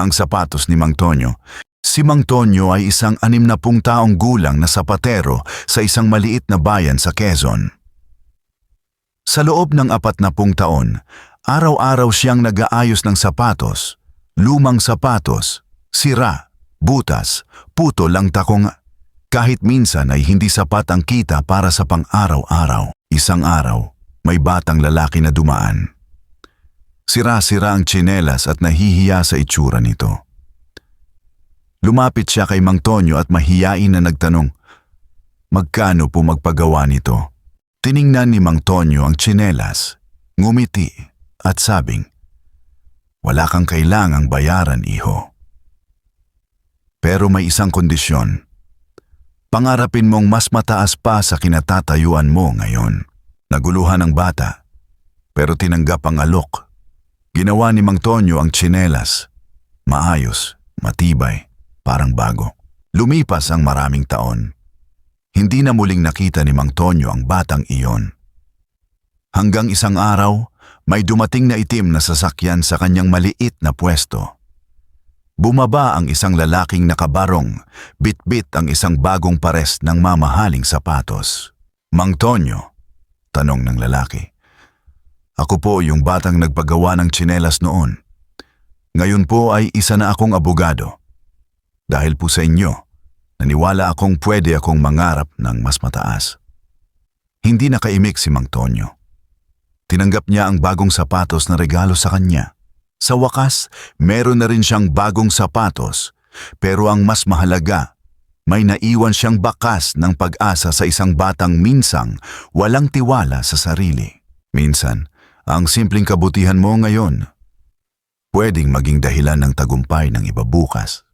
ang sapatos ni Mang Tonyo. Si Mang Tonyo ay isang 60 taong gulang na sapatero sa isang maliit na bayan sa Quezon. Sa loob ng 40 taon, araw-araw siyang nag-aayos ng sapatos, lumang sapatos, sira, butas, putol ang takong. Kahit minsan ay hindi sapat ang kita para sa pang-araw-araw. Isang araw, may batang lalaki na dumaan. Sira-sira ang tsinelas at nahihiya sa itsura nito. Lumapit siya kay Mang Tonyo at mahiyain na nagtanong, "Magkano po magpagawa nito?" Tiningnan ni Mang Tonyo ang tsinelas, ngumiti at sabing, "Wala kang kailangang bayaran, iho. Pero may isang kondisyon. Pangarapin mong mas mataas pa sa kinatatayuan mo ngayon." Naguluhan ang bata, pero tinanggap ang alok. Ginawa ni Mang Tonyo ang tsinelas. Maayos, matibay, parang bago. Lumipas ang maraming taon. Hindi na muling nakita ni Mang Tonyo ang batang iyon. Hanggang isang araw, may dumating na itim na sasakyan sa kanyang maliit na pwesto. Bumaba ang isang lalaking nakabarong, bit-bit ang isang bagong pares ng mamahaling sapatos. "Mang Tonyo?" tanong ng lalaki. "Ako po yung batang nagpagawa ng tsinelas noon. Ngayon po ay isa na akong abogado. Dahil po sa inyo, naniwala akong pwede akong mangarap ng mas mataas." Hindi nakaimik si Mang Tonyo. Tinanggap niya ang bagong sapatos na regalo sa kanya. Sa wakas, meron na rin siyang bagong sapatos, pero ang mas mahalaga, may naiwan siyang bakas ng pag-asa sa isang batang minsang walang tiwala sa sarili. Minsan, ang simpleng kabutihan mo ngayon, pwedeng maging dahilan ng tagumpay ng iba bukas.